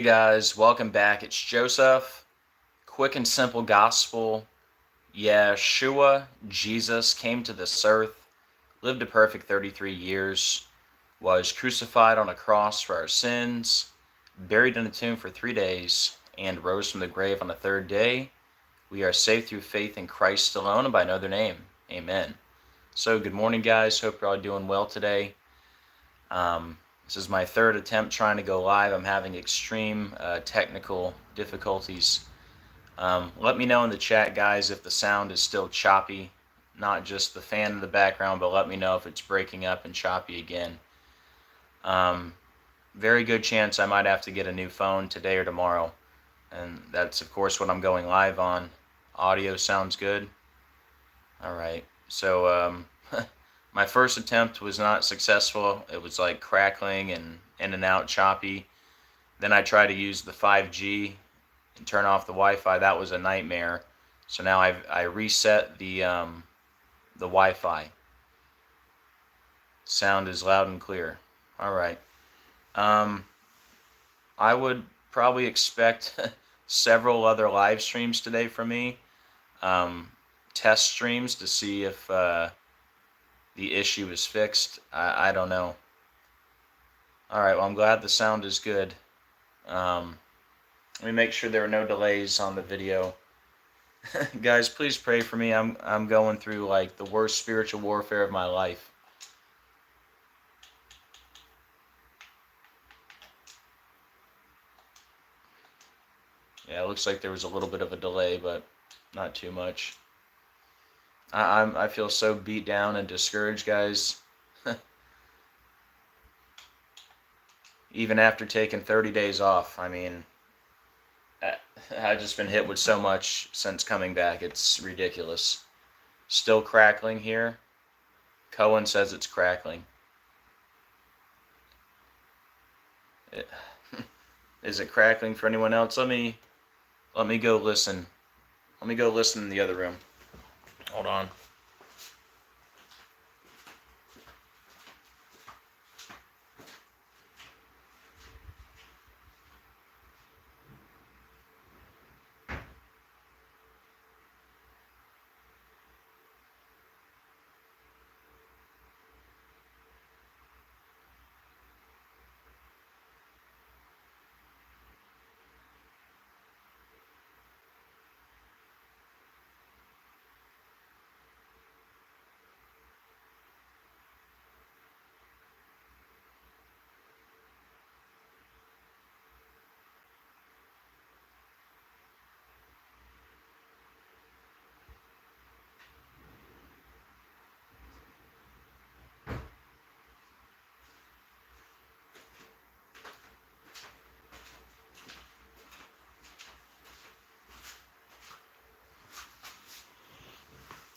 Hey guys, welcome back. It's Joseph. Quick and simple gospel. Yeshua, Jesus, came to this earth, lived a perfect 33 years, was crucified on a cross for our sins, buried in a tomb for 3 days, and rose from the grave on the third day. We are saved through faith in Christ alone and by no other name. Amen. So good morning, guys. Hope you're all doing well today. This is my third attempt trying to go live. I'm having extreme technical difficulties. Let me know in the chat, guys, if the sound is still choppy. Not just the fan in the background, but let me know if it's breaking up and choppy again. Very good chance I might have to get a new phone today or tomorrow. And that's, of course, what I'm going live on. Audio sounds good. All right. So, my first attempt was not successful. It was like crackling and in and out choppy. Then I tried to use the 5G and turn off the Wi-Fi. That was a nightmare. So now I reset the Wi-Fi. Sound is loud and clear. All right. I would probably expect several other live streams today from me. Test streams to see if the issue is fixed. I don't know. Alright, well, I'm glad the sound is good. Let me make sure there are no delays on the video. Guys, please pray for me. I'm going through like the worst spiritual warfare of my life. Yeah, it looks like there was a little bit of a delay, but not too much. I feel so beat down and discouraged, guys. Even after taking 30 days off, I mean, I've just been hit with so much since coming back. It's ridiculous. Still crackling here. Cohen says it's crackling. Is it crackling for anyone else? Let me go listen. Let me go listen in the other room. Hold on.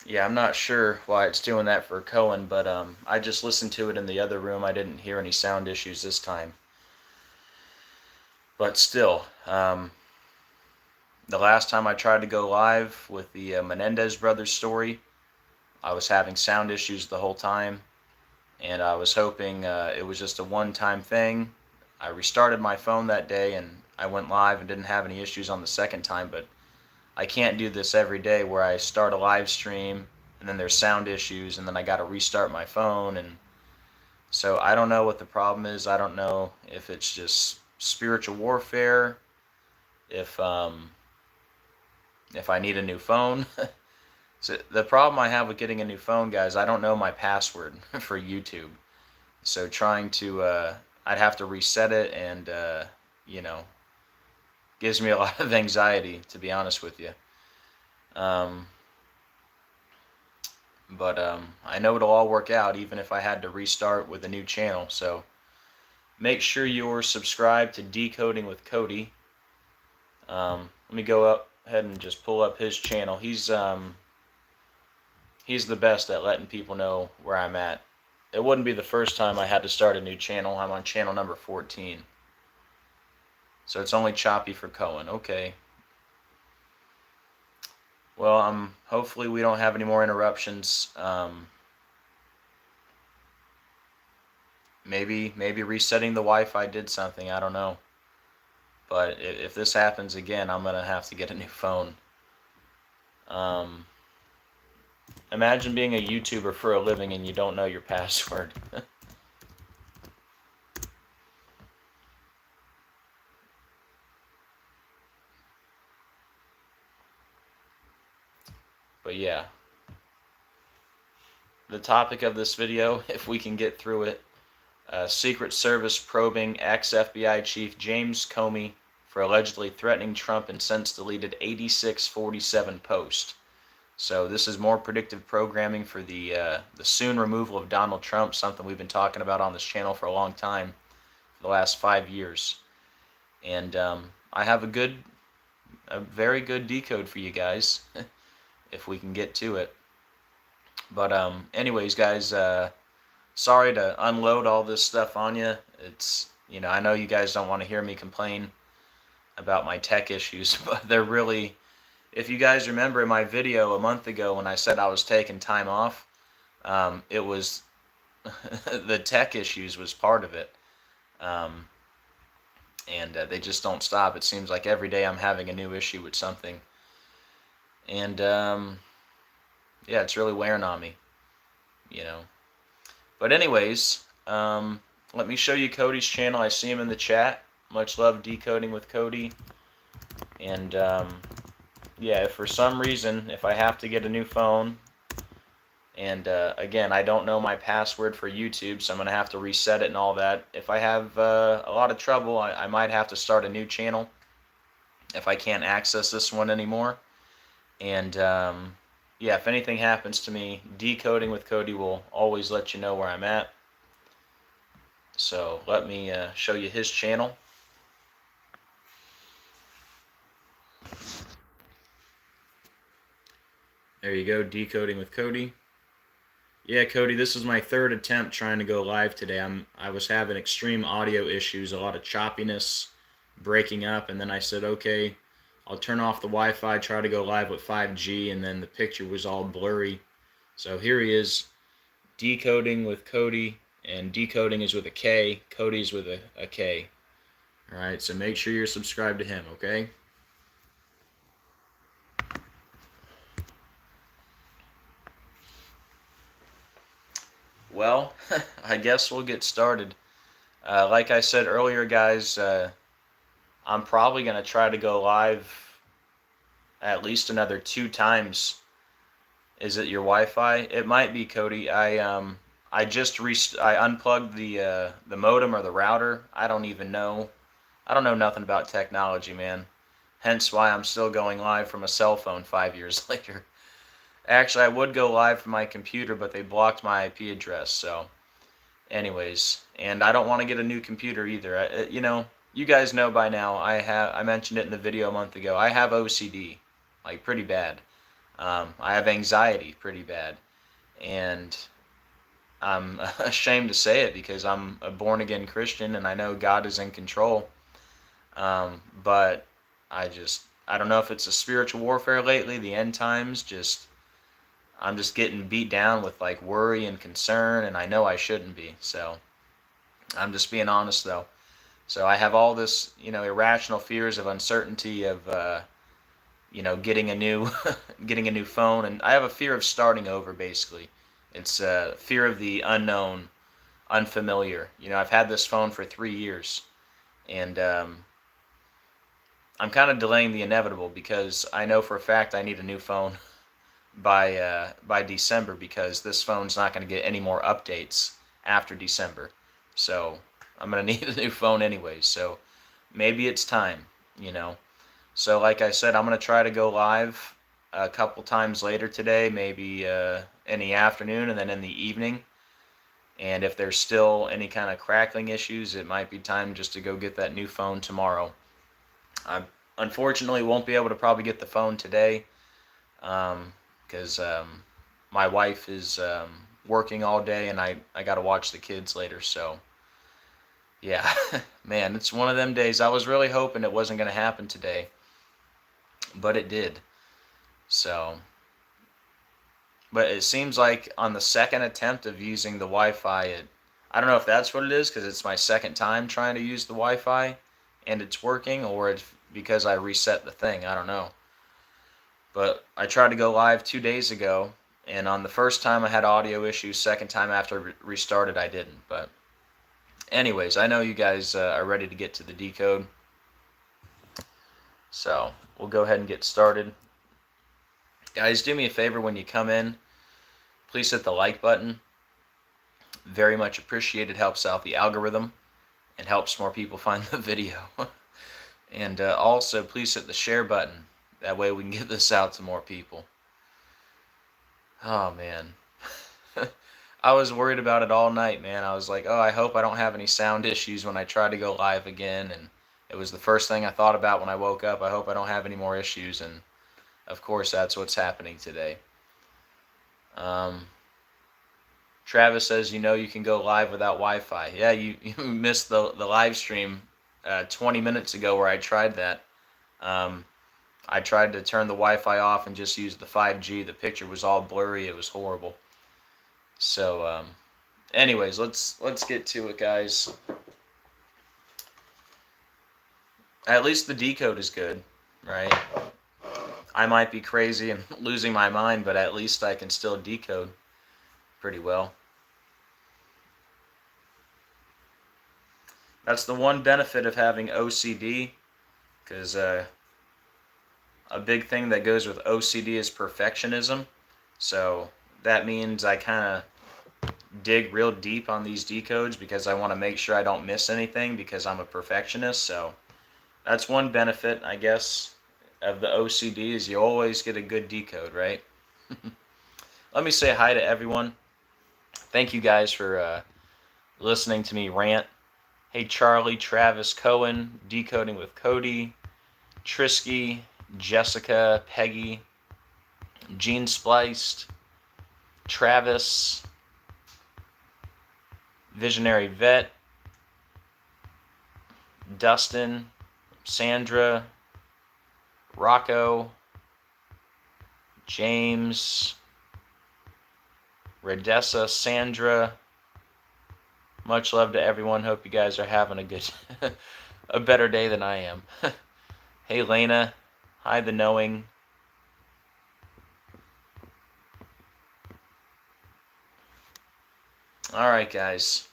Yeah, I'm not sure why it's doing that for Cohen, but I just listened to it in the other room. I didn't hear any sound issues this time. But still, the last time I tried to go live with the Menendez brothers story, I was having sound issues the whole time, and I was hoping it was just a one-time thing. I restarted my phone that day, and I went live and didn't have any issues on the second time, but I can't do this every day where I start a live stream and then there's sound issues and then I got to restart my phone, and so I don't know what the problem is. I don't know if it's just spiritual warfare, if I need a new phone. So the problem I have with getting a new phone, guys, I don't know my password for YouTube. So trying to I'd have to reset it, and you know, gives me a lot of anxiety, to be honest with you. But I know it'll all work out, even if I had to restart with a new channel. So make sure you're subscribed to Decoding with Cody. Let me go ahead and just pull up his channel. He's the best at letting people know where I'm at. It wouldn't be the first time I had to start a new channel. I'm on channel number 14. So it's only choppy for Cohen. Okay. Well, hopefully we don't have any more interruptions. Maybe resetting the Wi-Fi did something. I don't know. But if this happens again, I'm going to have to get a new phone. Imagine being a YouTuber for a living and you don't know your password. But yeah, the topic of this video, if we can get through it, Secret Service probing ex-FBI Chief James Comey for allegedly threatening Trump in since deleted 8647 post. So this is more predictive programming for the soon removal of Donald Trump, something we've been talking about on this channel for a long time, for the last 5 years. And I have a very good decode for you guys, if we can get to it. But anyways, guys, sorry to unload all this stuff on you. It's, I know you guys don't want to hear me complain about my tech issues, but they're really, if you guys remember in my video a month ago when I said I was taking time off, it was the tech issues was part of it. And they just don't stop. It seems like every day I'm having a new issue with something. And yeah, it's really wearing on me, But anyways, let me show you Cody's channel. I see him in the chat. Much love, Decoding with Cody. And yeah, if for some reason, if I have to get a new phone, and again, I don't know my password for YouTube, so I'm going to have to reset it and all that. If I have a lot of trouble, I might have to start a new channel if I can't access this one anymore. And yeah, if anything happens to me, Decoding with Cody will always let you know where I'm at. So let me show you his channel. There you go, Decoding with Cody. Yeah, Cody, this is my third attempt trying to go live today. I was having extreme audio issues, a lot of choppiness, breaking up, and then I said, okay, I'll turn off the Wi-Fi, try to go live with 5G, and then the picture was all blurry. So here he is, Decoding with Cody, and Decoding is with a K, Cody's with a K. Alright, so make sure you're subscribed to him, okay? Well, I guess we'll get started. Like I said earlier, guys, I'm probably going to try to go live at least another 2 times. Is it your Wi-Fi? It might be, Cody. I unplugged the modem or the router. I don't even know. I don't know nothing about technology, man. Hence why I'm still going live from a cell phone 5 years later. Actually, I would go live from my computer, but they blocked my IP address, so anyways, and I don't want to get a new computer either. You guys know by now, I mentioned it in the video a month ago, I have OCD, like pretty bad. I have anxiety pretty bad, and I'm ashamed to say it because I'm a born-again Christian and I know God is in control, but I don't know if it's a spiritual warfare lately, the end times, I'm just getting beat down with like worry and concern, and I know I shouldn't be. So I'm just being honest though. So I have all this, irrational fears of uncertainty of, getting a new, getting a new phone, and I have a fear of starting over. Basically, it's fear of the unknown, unfamiliar. I've had this phone for 3 years, and I'm kind of delaying the inevitable because I know for a fact I need a new phone by December, because this phone's not going to get any more updates after December. So I'm going to need a new phone anyways. So maybe it's time, So like I said, I'm going to try to go live a couple times later today, maybe in the afternoon and then in the evening. And if there's still any kind of crackling issues, it might be time just to go get that new phone tomorrow. I unfortunately won't be able to probably get the phone today, because my wife is working all day and I got to watch the kids later. So yeah, man, it's one of them days. I was really hoping it wasn't going to happen today, but it did. So, but it seems like on the second attempt of using the Wi-Fi, I don't know if that's what it is, because it's my second time trying to use the Wi-Fi, and it's working, or it's because I reset the thing. I don't know. But I tried to go live 2 days ago, and on the first time I had audio issues. Second time after I restarted, I didn't. But anyways, I know you guys are ready to get to the decode. So we'll go ahead and get started. Guys, do me a favor when you come in. Please hit the like button. Very much appreciated. Helps out the algorithm and helps more people find the video. And also, please hit the share button. That way we can get this out to more people. Oh, man. I was worried about it all night, man. I was like, oh, I hope I don't have any sound issues when I try to go live again. And it was the first thing I thought about when I woke up. I hope I don't have any more issues. And, of course, that's what's happening today. Travis says, you can go live without Wi-Fi. Yeah, you missed the live stream 20 minutes ago where I tried that. I tried to turn the Wi-Fi off and just use the 5G. The picture was all blurry. It was horrible. So, anyways, let's get to it, guys. At least the decode is good, right? I might be crazy and losing my mind, but at least I can still decode pretty well. That's the one benefit of having OCD, because a big thing that goes with OCD is perfectionism. So that means I kind of dig real deep on these decodes because I want to make sure I don't miss anything because I'm a perfectionist. So that's one benefit, I guess, of the OCD is you always get a good decode, right? Let me say hi to everyone. Thank you guys for listening to me rant. Hey, Charlie, Travis, Cohen, Decoding with Cody, Trisky, Jessica, Peggy, Gene Spliced, Travis, Visionary Vet, Dustin, Sandra, Rocco, James, Redessa, Sandra. Much love to everyone. Hope you guys are having a better day than I am. Hey, Lena. Hi, the knowing. All right, guys.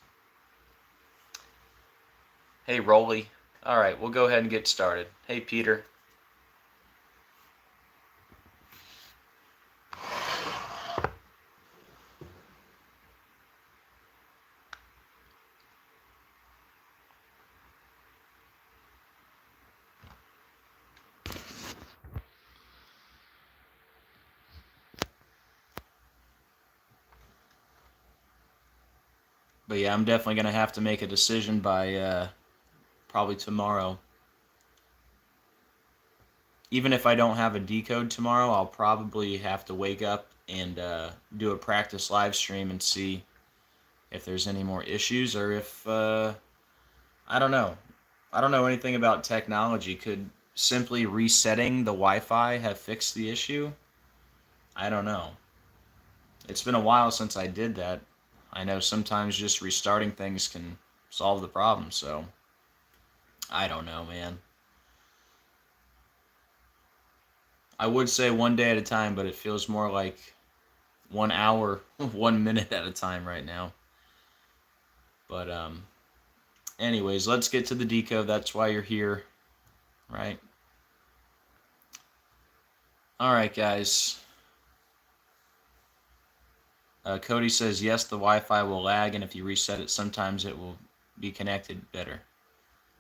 Hey, Rolly. All right, we'll go ahead and get started. Hey, Peter. But yeah, I'm definitely going to have to make a decision by probably tomorrow. Even if I don't have a decode tomorrow, I'll probably have to wake up and do a practice live stream and see if there's any more issues or if, I don't know. I don't know anything about technology. Could simply resetting the Wi-Fi have fixed the issue? I don't know. It's been a while since I did that. I know sometimes just restarting things can solve the problem, so I don't know, man. I would say one day at a time, but it feels more like 1 hour, 1 minute at a time right now. But anyways, let's get to the decode. That's why you're here, right? All right, guys. Cody says, yes, the Wi-Fi will lag, and if you reset it, sometimes it will be connected better.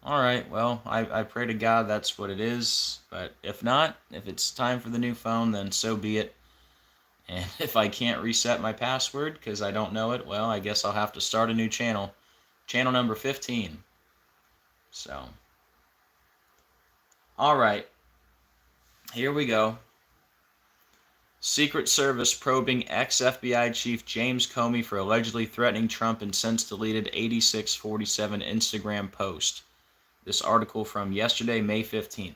All right, well, I pray to God that's what it is, but if not, if it's time for the new phone, then so be it. And if I can't reset my password because I don't know it, well, I guess I'll have to start a new channel. Channel number 15. So, all right, here we go. Secret Service probing ex-FBI Chief James Comey for allegedly threatening Trump in since deleted 8647 Instagram post. This article from yesterday, May 15th.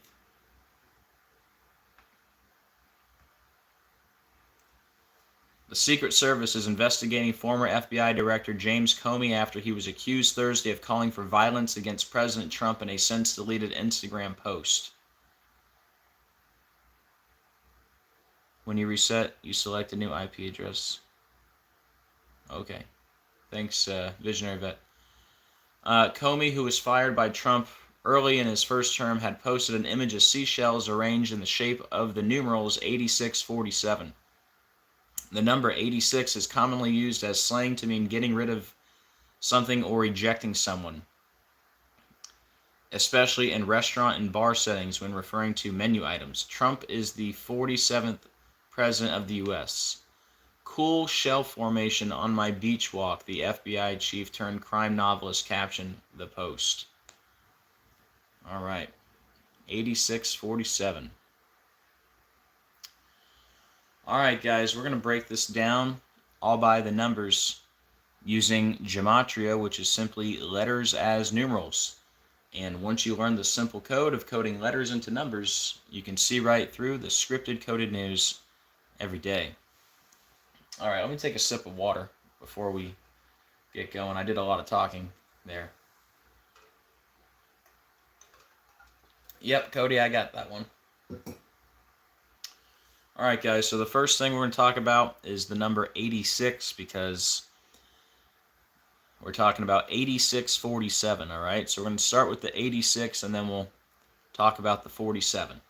The The Secret Service is investigating former FBI Director James Comey after he was accused Thursday of calling for violence against President Trump in a since-deleted Instagram post. When you reset, you select a new IP address. Okay. Thanks, Visionary Vet. Comey, who was fired by Trump early in his first term, had posted an image of seashells arranged in the shape of the numerals 8647. The number 86 is commonly used as slang to mean getting rid of something or ejecting someone, especially in restaurant and bar settings when referring to menu items. Trump is the 47th president of the U.S. Cool shell formation on my beach walk, the FBI chief turned crime novelist captioned the post. All right, 8647. All right, guys, we're going to break this down all by the numbers using gematria, which is simply letters as numerals. And once you learn the simple code of coding letters into numbers, you can see right through the scripted coded news every day. All right, let me take a sip of water before we get going. I did a lot of talking there. Yep, Cody, I got that one. All right, guys, so the first thing we're going to talk about is the number 86 because we're talking about 8647, all right? So we're going to start with the 86 and then we'll talk about the 47.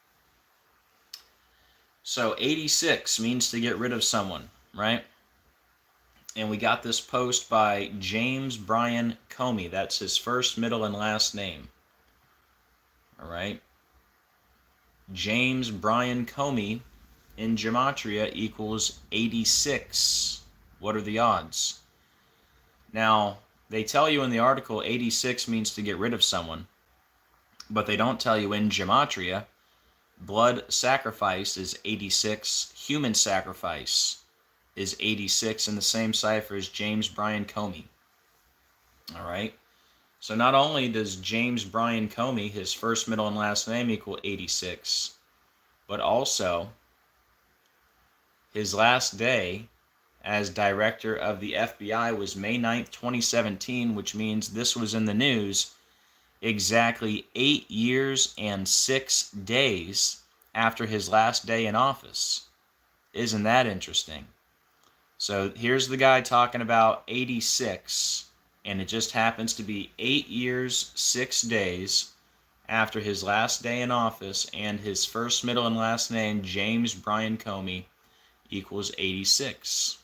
So 86 means to get rid of someone, right? And we got this post by James Bryan Comey. That's his first, middle, and last name. All right? James Bryan Comey in gematria equals 86. What are the odds? Now, they tell you in the article 86 means to get rid of someone, but they don't tell you in gematria blood sacrifice is 86, human sacrifice is 86 in the same cipher as James Bryan Comey. All right? So not only does James Bryan Comey, his first, middle, and last name equal 86, but also his last day as director of the FBI was May 9th, 2017, which means this was in the news exactly 8 years and 6 days after his last day in office. Isn't that interesting? So here's the guy talking about 86, and it just happens to be 8 years, 6 days after his last day in office, and his first, middle, and last name, James Bryan Comey, equals 86.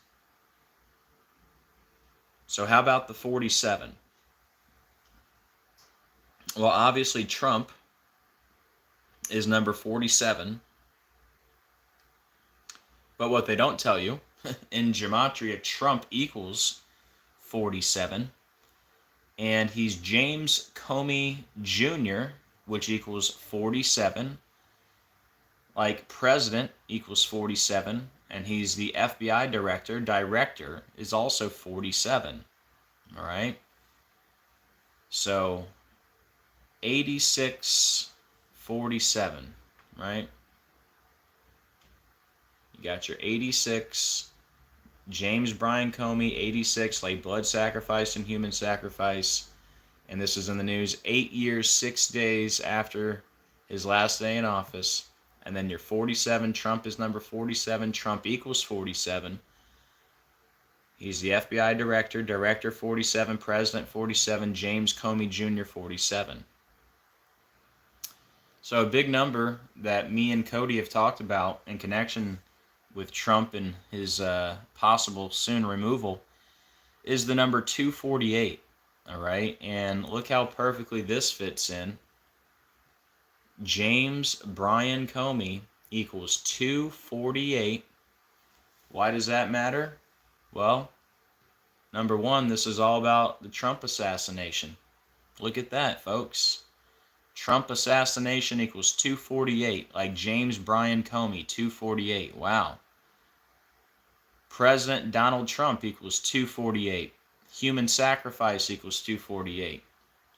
So how about the 47? Well, obviously Trump is number 47. But what they don't tell you, in gematria, Trump equals 47. And he's James Comey Jr., which equals 47. Like president equals 47. And he's the FBI director. Director is also 47. All right? So 86, 47, right? You got your 86, James Bryan Comey, 86, like blood sacrifice and human sacrifice. And this is in the news 8 years, 6 days after his last day in office. And then your 47, Trump is number 47, Trump equals 47. He's the FBI director, director 47, president 47, James Comey Jr. 47. So a big number that me and Cody have talked about in connection with Trump and his possible soon removal is the number 248, all right? And look how perfectly this fits in. James Bryan Comey equals 248. Why does that matter? Well, number one, this is all about the Trump assassination. Look at that, folks. Trump assassination equals 248, like James Bryan Comey, 248. Wow. President Donald Trump equals 248. Human sacrifice equals 248.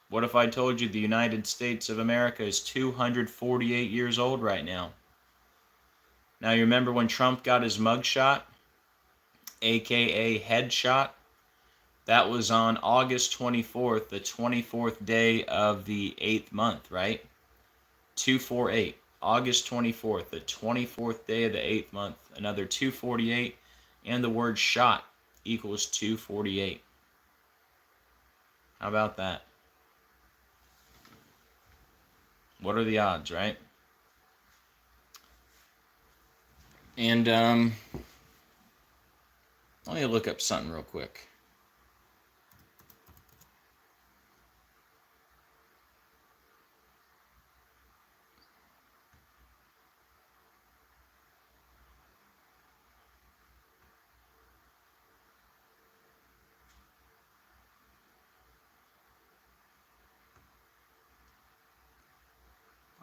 What if I told you the United States of America is 248 years old right now? Now, you remember when Trump got his mugshot? aka Headshot. That was on August 24th, the 24th day of the 8th month, right? 248. August 24th, the 24th day of the 8th month. Another 248. And the word shot equals 248. How about that? What are the odds, right? And let me look up something real quick.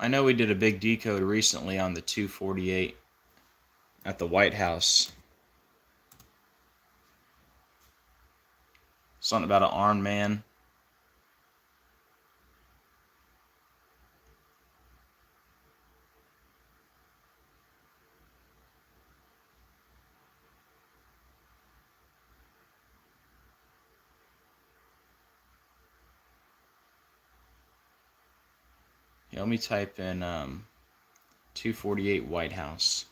I know we did a big decode recently on the 248 at the White House. Something about an armed man. Yeah, let me type in 248 White House.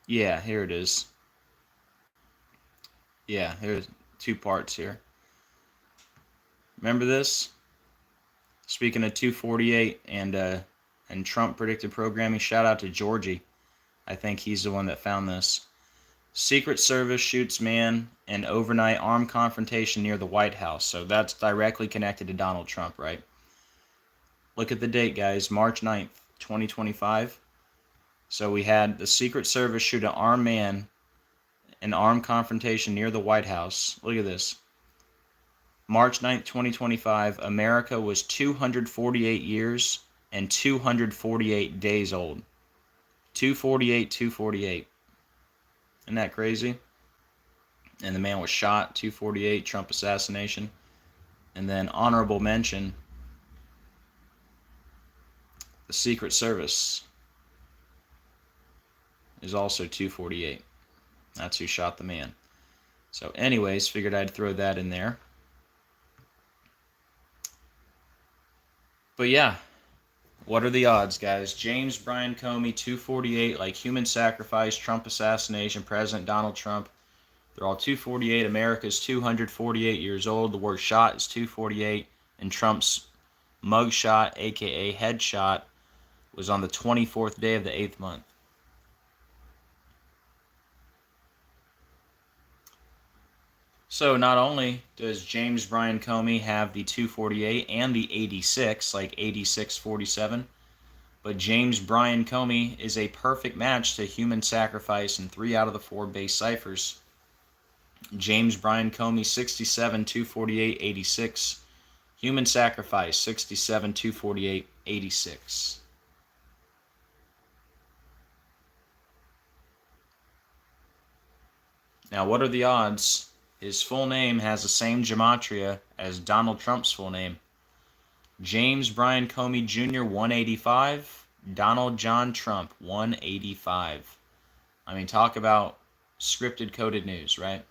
Yeah, here it is. Yeah, here's 2 parts here. Remember this? Speaking of 248 and Trump predicted programming, shout out to Georgie. I think he's the one that found this. Secret Service shoots man in overnight armed confrontation near the White House. So that's directly connected to Donald Trump, right? Look at the date, guys. March 9th, 2025. So we had the Secret Service shoot an armed man in armed confrontation near the White House. Look at this. March 9th, 2025, America was 248 years and 248 days old. 248, 248. Isn't that crazy? And the man was shot, 248, Trump assassination. And then honorable mention, the Secret Service is also 248. That's who shot the man. So anyways, figured I'd throw that in there. But yeah, what are the odds, guys? James Bryan Comey, 248, like human sacrifice, Trump assassination, President Donald Trump. They're all 248. America's 248 years old. The word shot is 248. And Trump's mugshot, aka headshot, was on the 24th day of the 8th month. So not only does James Bryan Comey have the 248 and the 86, like 8647, but James Bryan Comey is a perfect match to human sacrifice in 3 out of the 4 base ciphers. James Bryan Comey, 67, 248, 86. Human sacrifice, 67, 248, 86. Now, what are the odds? His full name has the same gematria as Donald Trump's full name. James Bryan Comey Jr., 185. Donald John Trump, 185. I mean, talk about scripted, coded news, right?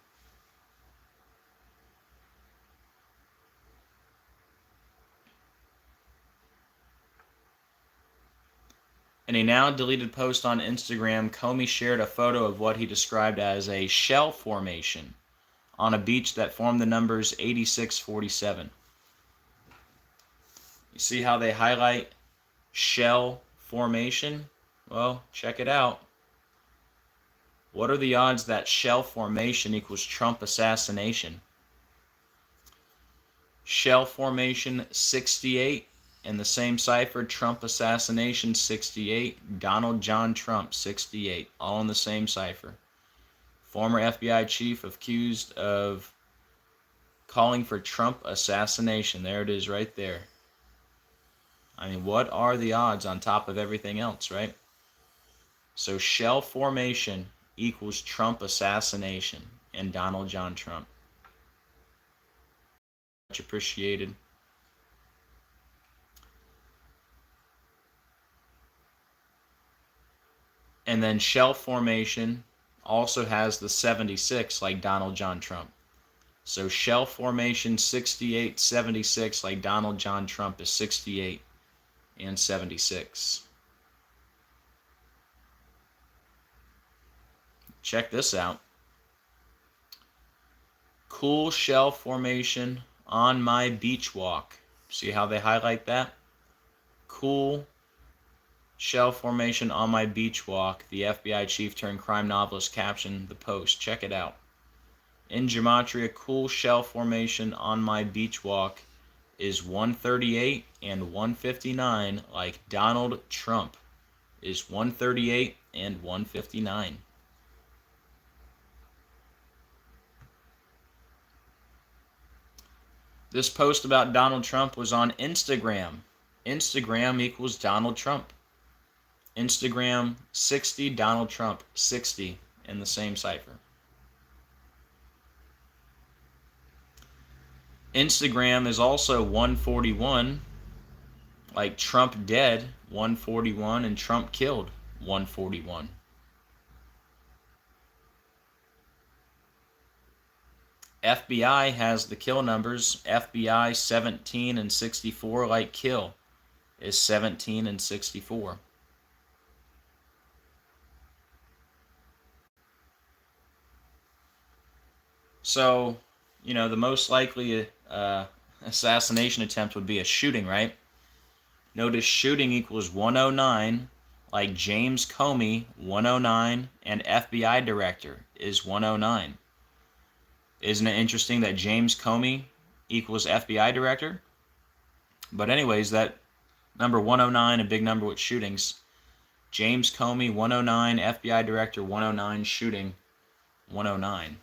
In a now deleted post on Instagram, Comey shared a photo of what he described as a shell formation on a beach that formed the numbers 8647. You see how they highlight shell formation? Well, check it out. What are the odds that shell formation equals Trump assassination? Shell formation 68. In the same cipher, Trump assassination 68. Donald John Trump 68. All in the same cipher. Former FBI chief accused of calling for Trump assassination. There it is right there. I mean, what are the odds on top of everything else, right? So shell formation equals Trump assassination and Donald John Trump. Much appreciated. And then shell formation also has the 76 like Donald John Trump. So shell formation 68, 76 like Donald John Trump is 68 and 76. Check this out. Cool shell formation on my beach walk. See how they highlight that? Cool shell formation on my beach walk. The FBI chief turned crime novelist captioned the post. Check it out. In gematria, cool shell formation on my beach walk is 138 and 159, like Donald Trump is 138 and 159. This post about Donald Trump was on Instagram. Instagram equals Donald Trump. Instagram 60, Donald Trump 60 in the same cipher. Instagram is also 141, like Trump dead 141 and Trump killed 141. FBI has the kill numbers. FBI 17 and 64, like kill is 17 and 64. So, the most likely assassination attempt would be a shooting, right? Notice shooting equals 109, like James Comey 109 and FBI director is 109. Isn't it interesting that James Comey equals FBI director? But anyways, that number 109, a big number with shootings. James Comey 109, FBI director 109, shooting 109.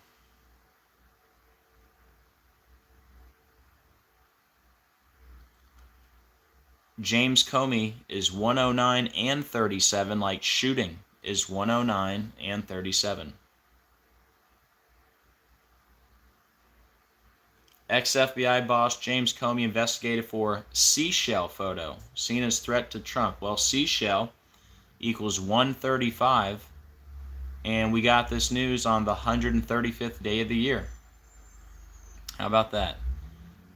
James Comey is 109 and 37, like shooting is 109 and 37. Ex-FBI boss James Comey investigated for seashell photo, seen as threat to Trump. Well, seashell equals 135, and we got this news on the 135th day of the year. How about that?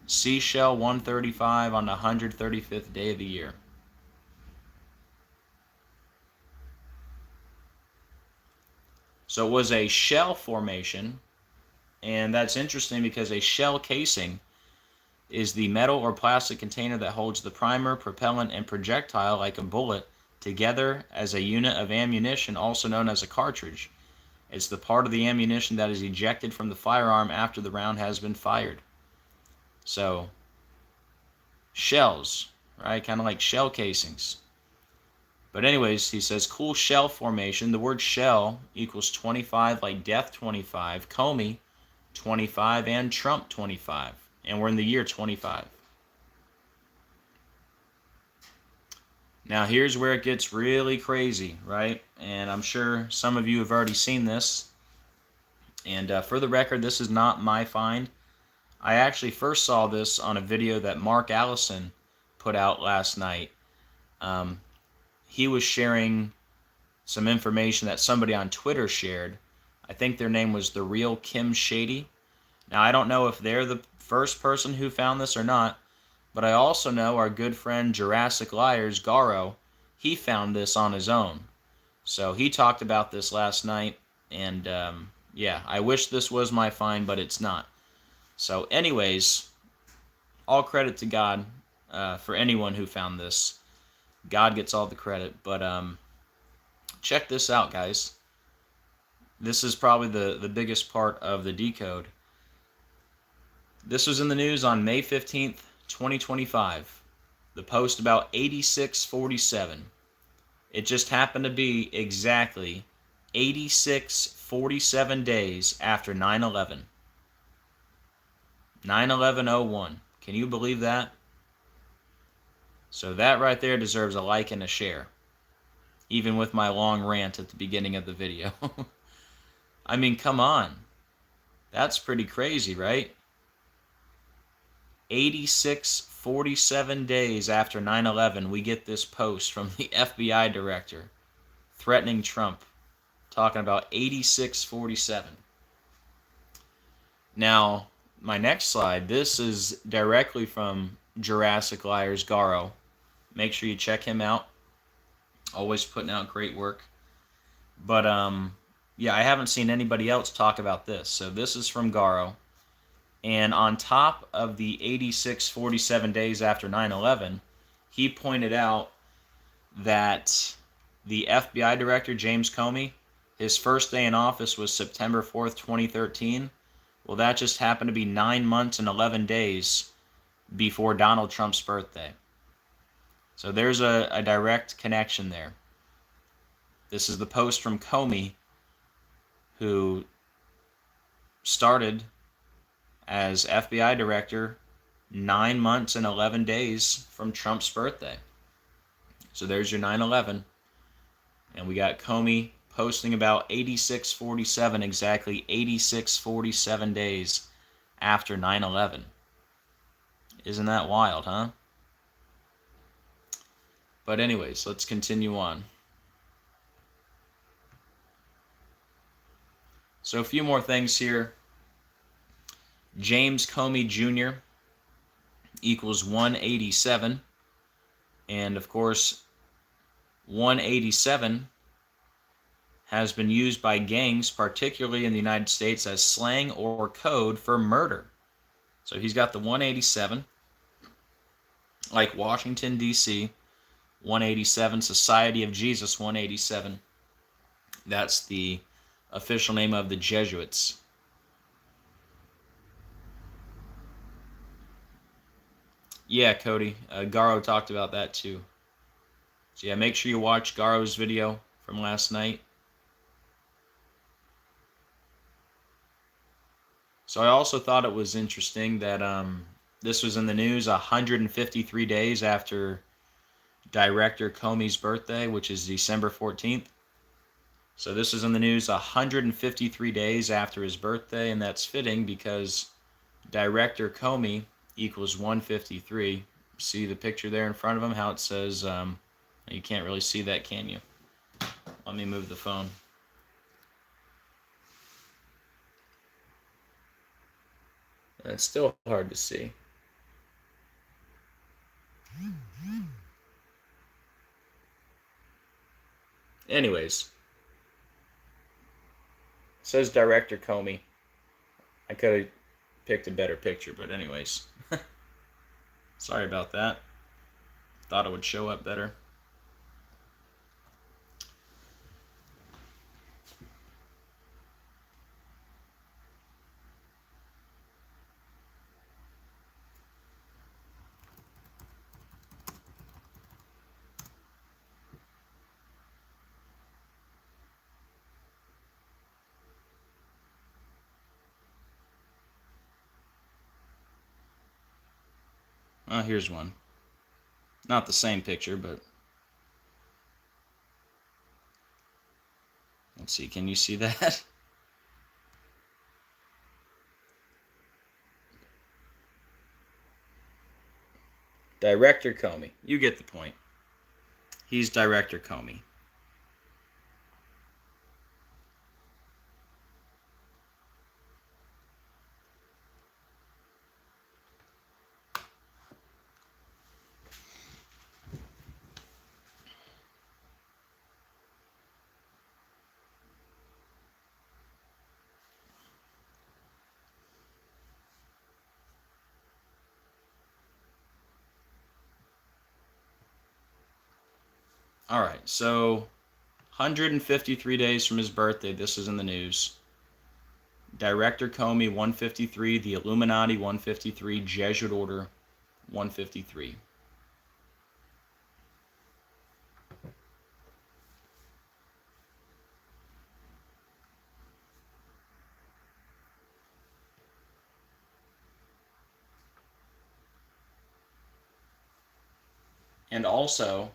Seashell 135 on the 135th day of the year. So it was a shell formation, and that's interesting because a shell casing is the metal or plastic container that holds the primer, propellant, and projectile, like a bullet, together as a unit of ammunition, also known as a cartridge. It's the part of the ammunition that is ejected from the firearm after the round has been fired. So, shells, right? Kind of like shell casings. But anyways, he says, cool shell formation. The word shell equals 25, like death 25, Comey 25, and Trump 25. And we're in the year 25. Now, here's where it gets really crazy, right? And I'm sure some of you have already seen this. And for the record, this is not my find. I actually first saw this on a video that Mark Allison put out last night. He was sharing some information that somebody on Twitter shared. I think their name was The Real Kim Shady. Now, I don't know if they're the first person who found this or not, but I also know our good friend Jurassic Liars, Garo, he found this on his own. So he talked about this last night, and yeah, I wish this was my find, but it's not. So anyways, all credit to God for anyone who found this. God gets all the credit. But check this out, guys. This is probably the biggest part of the decode. This was in the news on May 15th, 2025. The post about 8647. It just happened to be exactly 8647 days after 9/11. 9/11/01. Can you believe that? So that right there deserves a like and a share, even with my long rant at the beginning of the video. I mean, come on. That's pretty crazy, right? 47 days after 9/11, we get this post from the FBI director threatening Trump, talking about 8647. Now, my next slide, this is directly from Jurassic Liars Garo. Make sure you check him out. Always putting out great work. But yeah, I haven't seen anybody else talk about this. So this is from Garo. And on top of the 8647 days after 9/11, he pointed out that the FBI director, James Comey, his first day in office was September 4th, 2013. Well, that just happened to be 9 months and 11 days before Donald Trump's birthday. So there's a direct connection there. This is the post from Comey, who started as FBI director 9 months and 11 days from Trump's birthday. So there's your 9/11. And we got Comey posting about 8647, exactly 8647 days after 9/11. Isn't that wild, huh? But anyways, let's continue on. So a few more things here. James Comey Jr. equals 187. And of course, 187 has been used by gangs, particularly in the United States, as slang or code for murder. So he's got the 187, like Washington, D.C., 187, Society of Jesus, 187. That's the official name of the Jesuits. Yeah, Cody. Garo talked about that too. So yeah, make sure you watch Garo's video from last night. So I also thought it was interesting that this was in the news 153 days after Director Comey's birthday, which is December 14th. So this is in the news 153 days after his birthday, and that's fitting because Director Comey equals 153. See the picture there in front of him, how it says, you can't really see that, can you? Let me move the phone. It's still hard to see. Anyways, it says Director Comey. I could have picked a better picture, but anyways. Sorry about that. Thought it would show up better. Oh, here's one. Not the same picture, but let's see. Can you see that? Director Comey. You get the point. He's Director Comey. All right, so 153 days from his birthday, this is in the news. Director Comey, 153, the Illuminati, 153, Jesuit Order, 153. And also,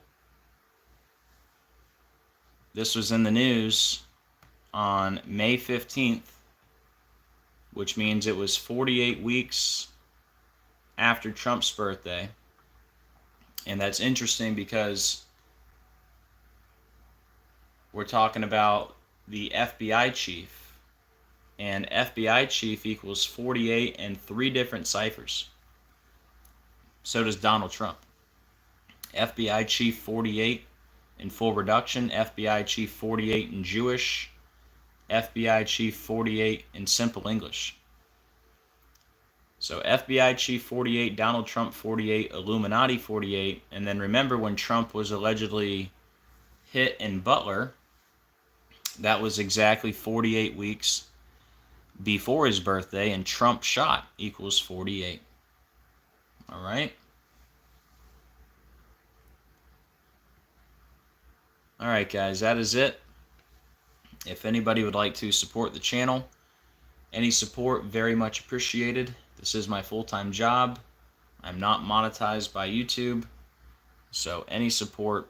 this was in the news on May 15th, which means it was 48 weeks after Trump's birthday. And that's interesting because we're talking about the FBI chief, and FBI chief equals 48 and 3 different ciphers. So does Donald Trump. FBI chief 48 in full reduction, FBI chief 48 in Jewish, FBI chief 48 in simple English. So FBI chief 48, Donald Trump 48, Illuminati 48, and then remember when Trump was allegedly hit in Butler, that was exactly 48 weeks before his birthday, and Trump shot equals 48. All right? All right, guys, that is it. If anybody would like to support the channel, any support, very much appreciated. This is my full-time job. I'm not monetized by YouTube, so any support,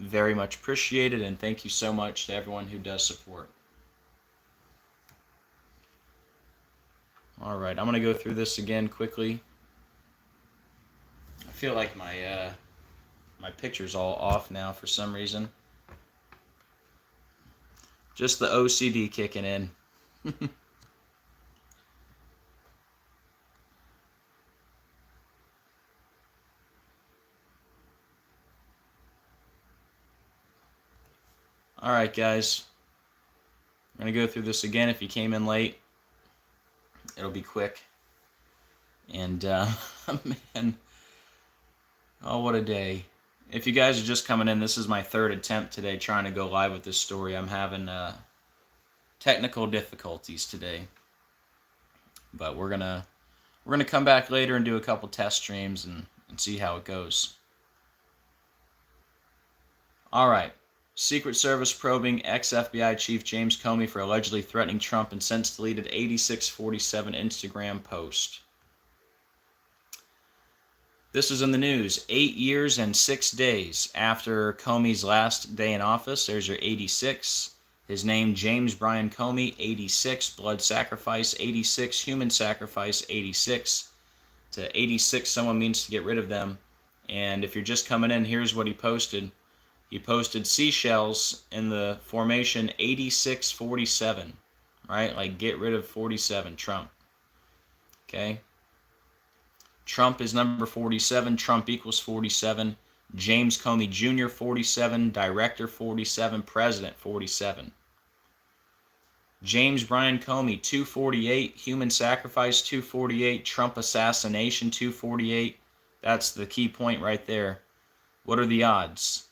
very much appreciated, and thank you so much to everyone who does support. All right, I'm going to go through this again quickly. I feel like my picture's all off now for some reason. Just the OCD kicking in. All right, guys. I'm going to go through this again. If you came in late, it'll be quick. And, man, oh, what a day. If you guys are just coming in, this is my third attempt today trying to go live with this story. I'm having technical difficulties today. But we're gonna come back later and do a couple test streams and see how it goes. All right. Secret Service probing ex-FBI Chief James Comey for allegedly threatening Trump and since deleted 8647 Instagram post. This is in the news. 8 years and 6 days after Comey's last day in office. There's your 86. His name, James Brian Comey, 86. Blood sacrifice, 86. Human sacrifice, 86. To 86, someone means to get rid of them. And if you're just coming in, here's what he posted. He posted seashells in the formation 8647, right? Like get rid of 47, Trump. Okay? Trump is number 47. Trump equals 47. James Comey Jr. 47. Director 47. President 47. James Brian Comey 248. Human sacrifice 248. Trump assassination 248. That's the key point right there. What are the odds?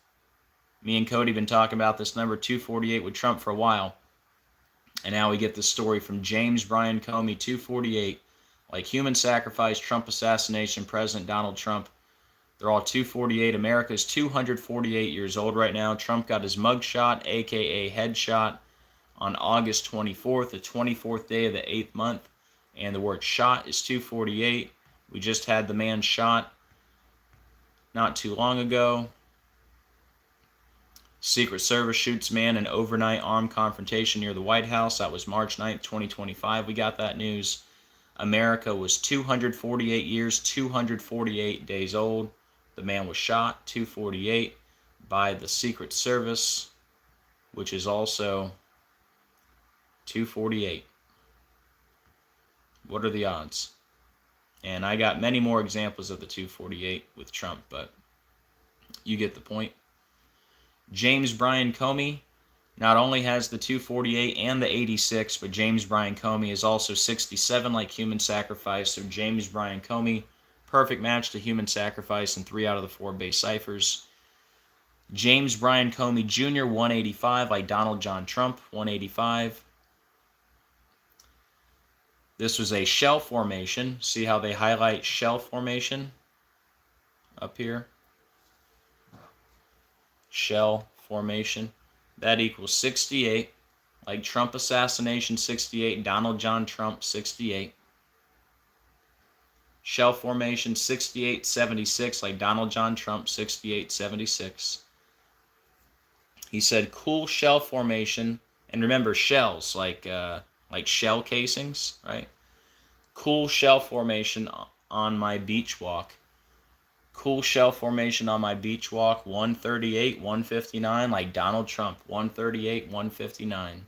Me and Cody have been talking about this number 248 with Trump for a while. And now we get the story from James Brian Comey 248. Like human sacrifice, Trump assassination, President Donald Trump. They're all 248. America's 248 years old right now. Trump got his mugshot, a.k.a. headshot, on August 24th, the 24th day of the 8th month. And the word shot is 248. We just had the man shot not too long ago. Secret Service shoots man in overnight armed confrontation near the White House. That was March 9th, 2025. We got that news. America was 248 years, 248 days old. The man was shot, 248, by the Secret Service, which is also 248. What are the odds? And I got many more examples of the 248 with Trump, but you get the point. James Brian Comey not only has the 248 and the 86, but James Brian Comey is also 67 like human sacrifice. So James Brian Comey, perfect match to human sacrifice in 3 out of the 4 base ciphers. James Brian Comey Jr., 185 like Donald John Trump, 185. This was a shell formation. See how they highlight shell formation up here? Shell formation. That equals 68. Like Trump assassination, 68. Donald John Trump, 68. Shell formation, 6876. Like Donald John Trump, 6876. He said cool shell formation And remember, shells, like shell casings, right? Cool shell formation on my beach walk. Cool shell formation on my beach walk, 138, 159, like Donald Trump, 138, 159.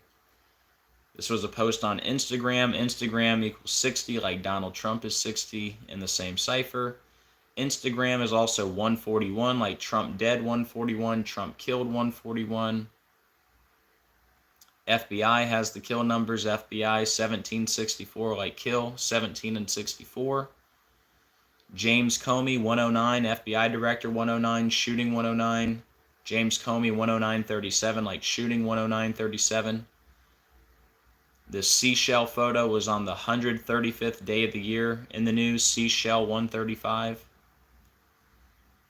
This was a post on Instagram. Instagram equals 60, like Donald Trump is 60 in the same cipher. Instagram is also 141, like Trump dead 141, Trump killed 141. FBI has the kill numbers. FBI 1764, like kill, 17 and 64. James Comey 109, FBI director 109, shooting 109. James Comey 10937, like shooting 10937. This seashell photo was on the 135th day of the year in the news. Seashell 135.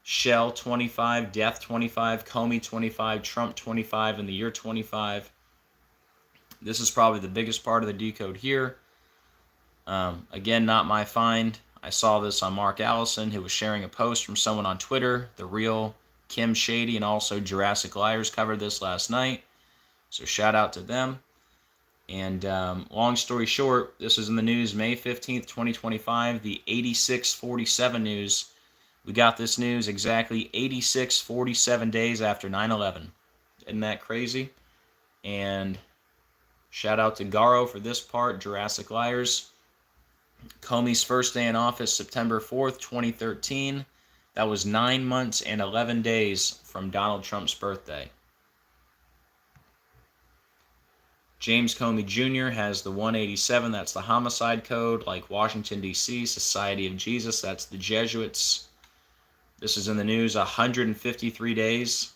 Shell 25, death 25, Comey 25, Trump 25, in the year 25. This is probably the biggest part of the decode here. Again, not my find. I saw this on Mark Allison, who was sharing a post from someone on Twitter. The real Kim Shady and also Jurassic Liars covered this last night. So shout out to them. And long story short, this is in the news May 15th, 2025, the 8647 news. We got this news exactly 8647 days after 9/11. Isn't that crazy? And shout out to Garo for this part, Jurassic Liars. Comey's first day in office, September 4th, 2013. That was 9 months and 11 days from Donald Trump's birthday. James Comey Jr. has the 187, that's the homicide code, like Washington, D.C., Society of Jesus, that's the Jesuits. This is in the news 153 days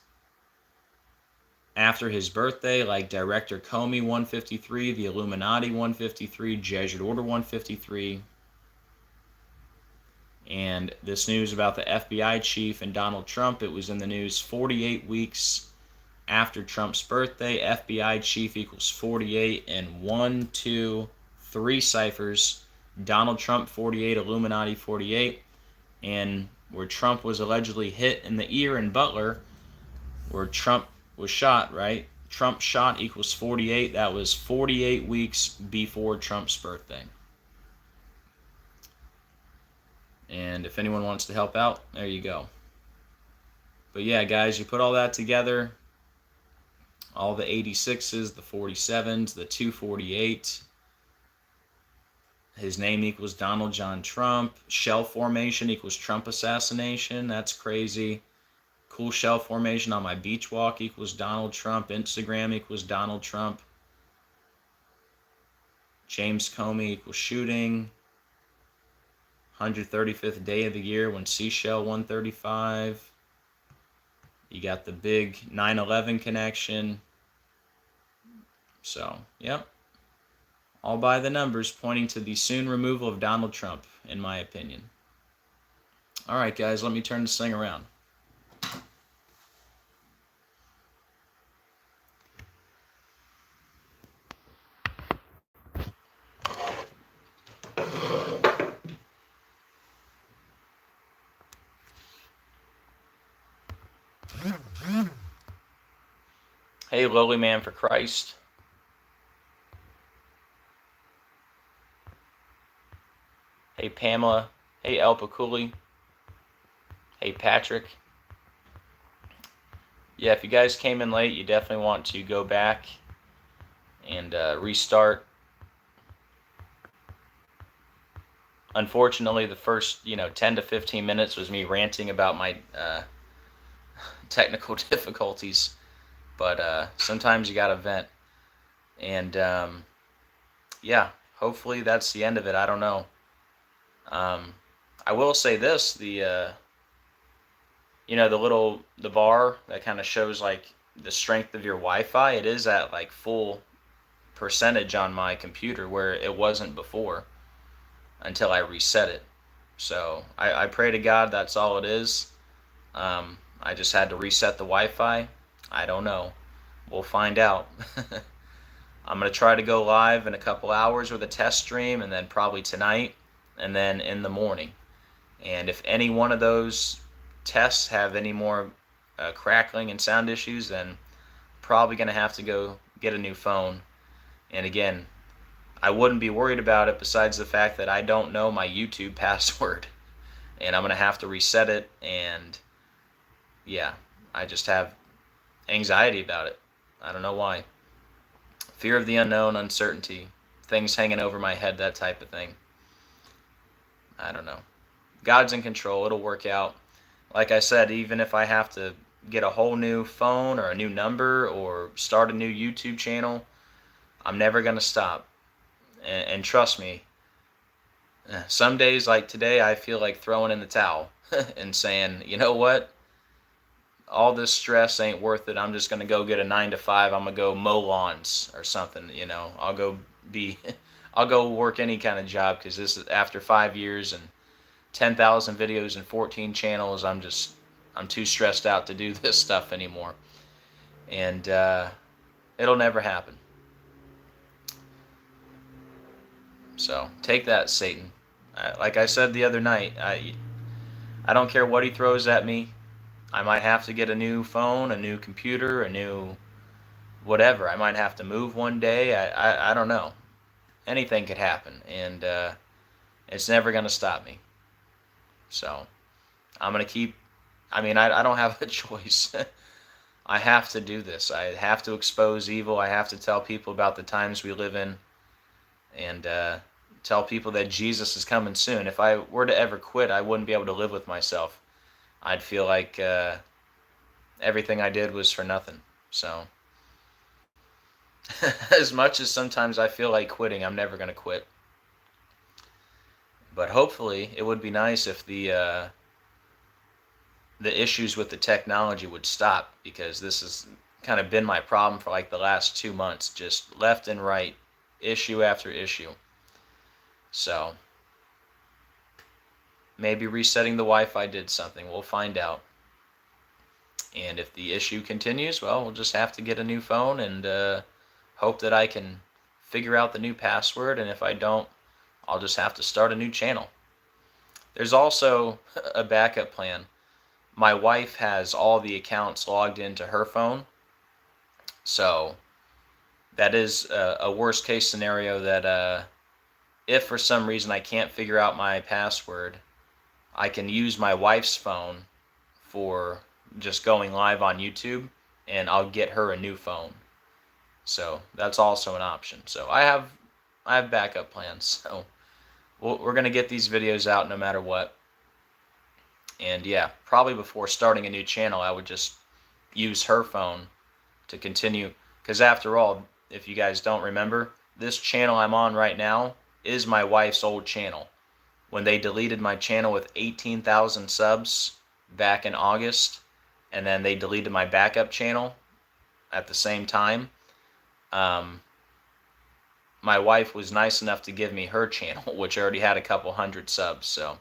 after his birthday, like Director Comey 153, the Illuminati 153, Jesuit Order 153. And this news about the FBI chief and Donald Trump, it was in the news 48 weeks after Trump's birthday. FBI chief equals 48 and 1, 2, 3 ciphers. Donald Trump 48, Illuminati 48. And where Trump was allegedly hit in the ear in Butler, where Trump was shot, right? Trump shot equals 48. That was 48 weeks before Trump's birthday. And if anyone wants to help out, there you go. But yeah, guys, you put all that together, all the 86s, the 47s, the 248. His name equals Donald John Trump. Shell formation equals Trump assassination. That's crazy. Cool shell formation on my beach walk equals Donald Trump. Instagram equals Donald Trump. James Comey equals shooting. 135th day of the year when Seashell 135. You got the big 9/11 connection. So, yep. All by the numbers pointing to the soon removal of Donald Trump, in my opinion. All right, guys, let me turn this thing around. Hey, lowly man for Christ. Hey, Pamela. Hey, El Paculi. Hey, Patrick. Yeah, if you guys came in late, you definitely want to go back and restart. Unfortunately, the first 10 to 15 minutes was me ranting about my technical difficulties. But sometimes you gotta vent. And yeah, hopefully that's the end of it. I don't know. I will say this, the the bar that kind of shows like the strength of your Wi-Fi, it is at like full percentage on my computer where it wasn't before until I reset it. So I pray to God that's all it is. I just had to reset the Wi-Fi. I don't know. We'll find out. I'm going to try to go live in a couple hours with a test stream, and then probably tonight, and then in the morning. And if any one of those tests have any more crackling and sound issues, then probably going to have to go get a new phone. And again, I wouldn't be worried about it besides the fact that I don't know my YouTube password. And I'm going to have to reset it. And yeah, I just have anxiety about it. I don't know why. Fear of the unknown, uncertainty, things hanging over my head, that type of thing. I don't know. God's in control. It'll work out. Like I said, even if I have to get a whole new phone or a new number or start a new YouTube channel, I'm never going to stop. And trust me, some days like today, I feel like throwing in the towel and saying, you know what? All this stress ain't worth it. I'm just going to go get a 9 to 5. I'm going to go mow lawns or something. I'll go I'll go work any kind of job, because this is after 5 years and 10,000 videos and 14 channels. I'm too stressed out to do this stuff anymore. And it'll never happen. So take that, Satan. Like I said the other night, I don't care what he throws at me. I might have to get a new phone, a new computer, a new whatever. I might have to move one day. I don't know. Anything could happen, and it's never going to stop me. So I'm going to keep, I don't have a choice. I have to do this. I have to expose evil. I have to tell people about the times we live in, and tell people that Jesus is coming soon. If I were to ever quit, I wouldn't be able to live with myself. I'd feel like everything I did was for nothing. So as much as sometimes I feel like quitting, I'm never going to quit. But hopefully it would be nice if the issues with the technology would stop, because this has kind of been my problem for like the last 2 months, just left and right, issue after issue. So maybe resetting the Wi-Fi did something. We'll find out. And if the issue continues, well, we'll just have to get a new phone and hope that I can figure out the new password. And if I don't, I'll just have to start a new channel. There's also a backup plan. My wife has all the accounts logged into her phone. So that is a worst case scenario, that if for some reason I can't figure out my password, I can use my wife's phone for just going live on YouTube, and I'll get her a new phone. So that's also an option. So I have backup plans. So we're going to get these videos out no matter what. And yeah, probably before starting a new channel, I would just use her phone to continue. Because after all, if you guys don't remember, this channel I'm on right now is my wife's old channel. When they deleted my channel with 18,000 subs back in August, and then they deleted my backup channel at the same time, my wife was nice enough to give me her channel, which already had a couple hundred subs. So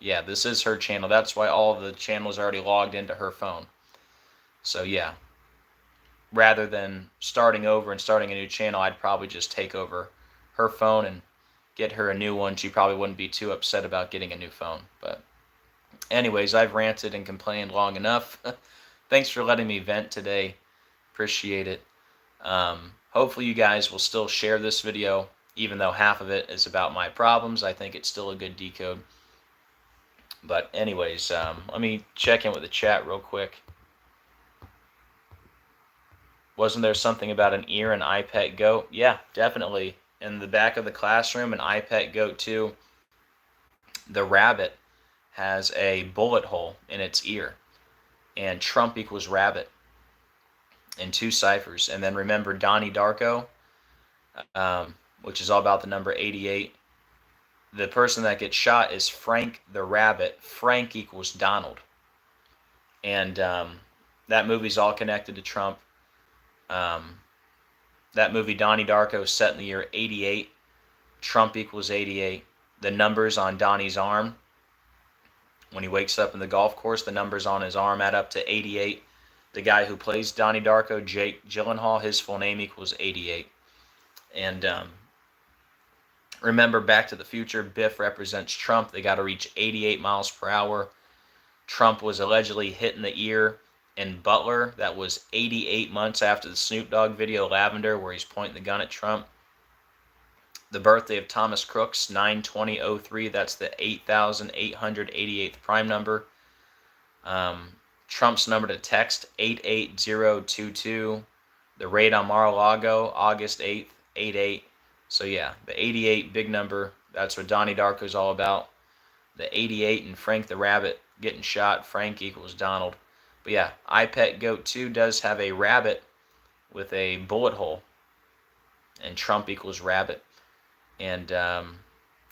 yeah, this is her channel. That's why all the channels are already logged into her phone. So yeah, rather than starting over and starting a new channel, I'd probably just take over her phone and get her a new one. She probably wouldn't be too upset about getting a new phone. But anyways, I've ranted and complained long enough. Thanks for letting me vent today. Appreciate it. Hopefully you guys will still share this video, even though half of it is about my problems. I think it's still a good decode. But anyways, let me check in with the chat real quick. Wasn't there something about an ear and iPet goat? Yeah, definitely. In the back of the classroom, an iPet goat too. The rabbit has a bullet hole in its ear, and Trump equals rabbit in 2 ciphers. And then remember Donnie Darko, which is all about the number 88. The person that gets shot is Frank the Rabbit. Frank equals Donald. And that movie's all connected to Trump. That movie, Donnie Darko, is set in the year 88. Trump equals 88. The numbers on Donnie's arm, when he wakes up in the golf course, the numbers on his arm add up to 88. The guy who plays Donnie Darko, Jake Gyllenhaal, his full name equals 88. And remember, Back to the Future, Biff represents Trump. They got to reach 88 miles per hour. Trump was allegedly hit in the ear in Butler. That was 88 months after the Snoop Dogg video Lavender, where he's pointing the gun at Trump. The birthday of Thomas Crooks, 9/20/03. That's the 8,888th prime number. Trump's number to text, 88022. The raid on Mar-a-Lago, August 8th, 88. So yeah, the 88, big number. That's what Donnie Darko's all about. The 88 and Frank the Rabbit getting shot. Frank equals Donald. But yeah, iPetGoat2 does have a rabbit with a bullet hole. And Trump equals rabbit. And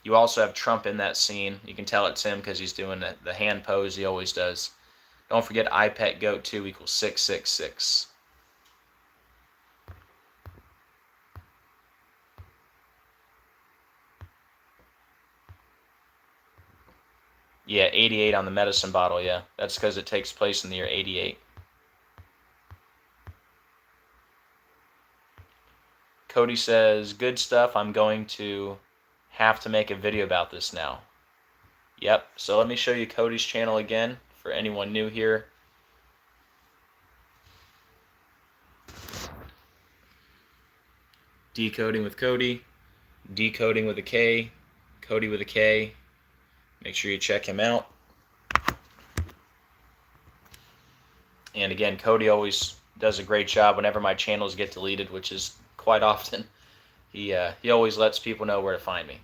you also have Trump in that scene. You can tell it's him because he's doing the hand pose he always does. Don't forget iPetGoat2 equals 666. Yeah, 88 on the medicine bottle, yeah. That's because it takes place in the year 88. Cody says, good stuff. I'm going to have to make a video about this now. Yep, so let me show you Cody's channel again for anyone new here. Decoding with Cody, Decoding with a K, Cody with a K. Make sure you check him out. And again, Cody always does a great job whenever my channels get deleted, which is quite often. He always lets people know where to find me.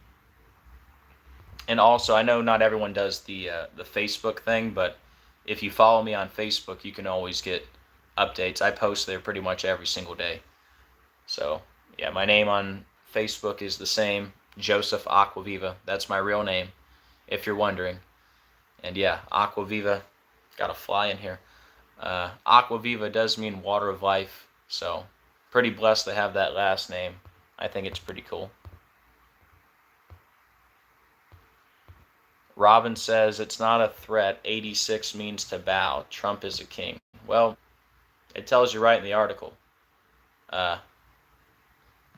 And also, I know not everyone does the Facebook thing, but if you follow me on Facebook, you can always get updates. I post there pretty much every single day. So yeah, my name on Facebook is the same, JosephAcquaviva. That's my real name, if you're wondering. And yeah, Acquaviva, got a fly in here. Acquaviva does mean water of life, so pretty blessed to have that last name. I think it's pretty cool. Robin says, it's not a threat. 86 means to bow. Trump is a king. Well, it tells you right in the article.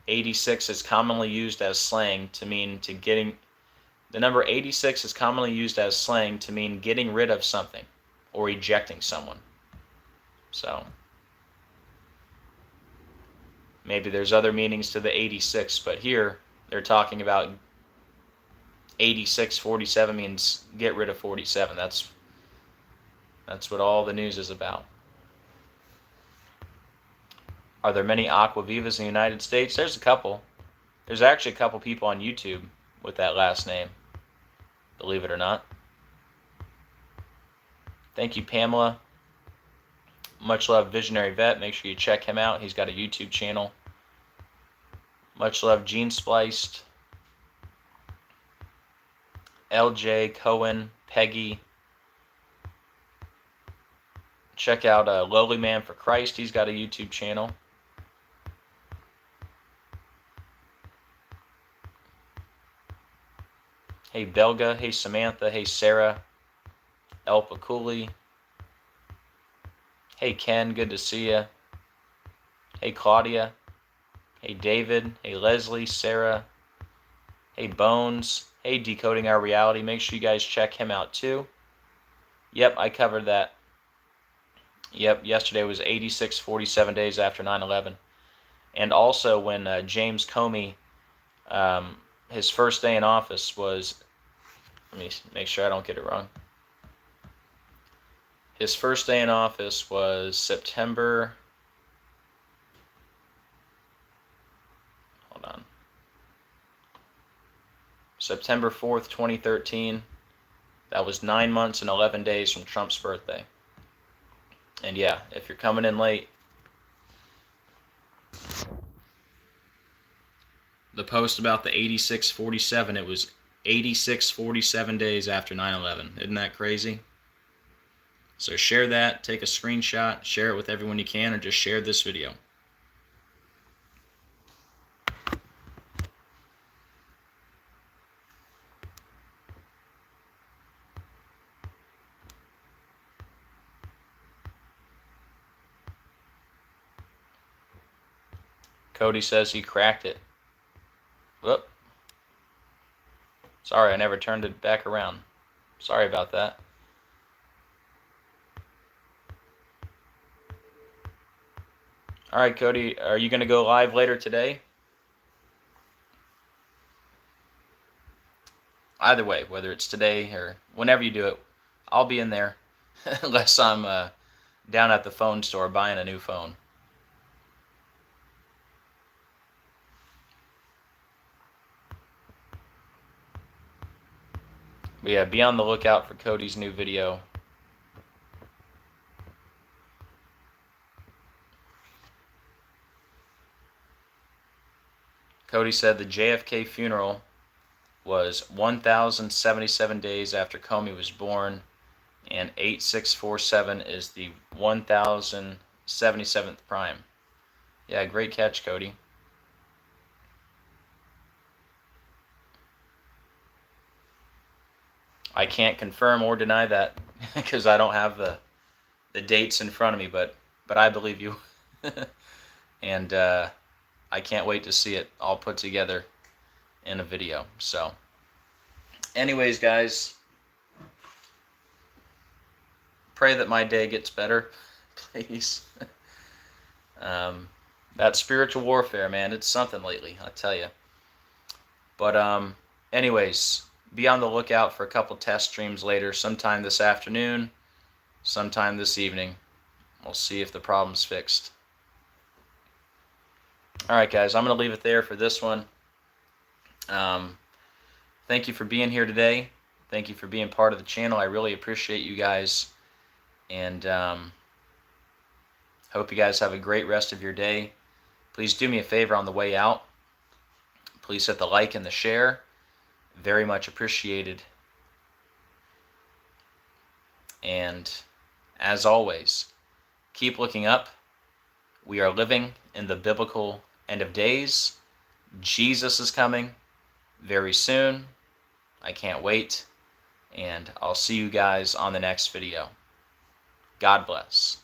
86 is commonly used as slang to mean to getting... The number 86 is commonly used as slang to mean getting rid of something or ejecting someone. So, maybe there's other meanings to the 86, but here they're talking about 8647 means get rid of 47. That's what all the news is about. Are there many Acquavivas in the United States? There's a couple. There's actually a couple people on YouTube with that last name, believe it or not. Thank you, Pamela. Much love, Visionary Vet. Make sure you check him out. He's got a YouTube channel. Much love, Gene Spliced. LJ, Cohen, Peggy. Check out Lowly Man for Christ. He's got a YouTube channel. Hey, Belga. Hey, Samantha. Hey, Sarah. El Paculi. Hey, Ken. Good to see you. Hey, Claudia. Hey, David. Hey, Leslie. Sarah. Hey, Bones. Hey, Decoding Our Reality. Make sure you guys check him out, too. Yep, I covered that. Yep, yesterday was 8647 days after 9/11. And also when James Comey, his first day in office was, let me make sure I don't get it wrong. His first day in office was September, hold on, September 4th, 2013. That was 9 months and 11 days from Trump's birthday. And yeah, if you're coming in late, the post about the 8647, it was 8647 days after 9/11. Isn't that crazy? So share that, take a screenshot, share it with everyone you can, or just share this video. Cody says he cracked it. Whoop. Sorry, I never turned it back around. Sorry about that. All right, Cody, are you going to go live later today? Either way, whether it's today or whenever you do it, I'll be in there unless I'm down at the phone store buying a new phone. But yeah, be on the lookout for Cody's new video. Cody said the JFK funeral was 1,077 days after Comey was born, and 8647 is the 1,077th prime. Yeah, great catch, Cody. I can't confirm or deny that because I don't have the dates in front of me, but I believe you. And I can't wait to see it all put together in a video. So anyways, guys, pray that my day gets better, please. That spiritual warfare, man, it's something lately, I tell you. But anyways, be on the lookout for a couple test streams later, sometime this afternoon, sometime this evening. We'll see if the problem's fixed. All right, guys, I'm going to leave it there for this one. Thank you for being here today. Thank you for being part of the channel. I really appreciate you guys. And hope you guys have a great rest of your day. Please do me a favor on the way out. Please hit the like and the share. Very much appreciated. And as always, keep looking up. We are living in the biblical end of days. Jesus is coming very soon. I can't wait. And I'll see you guys on the next video. God bless.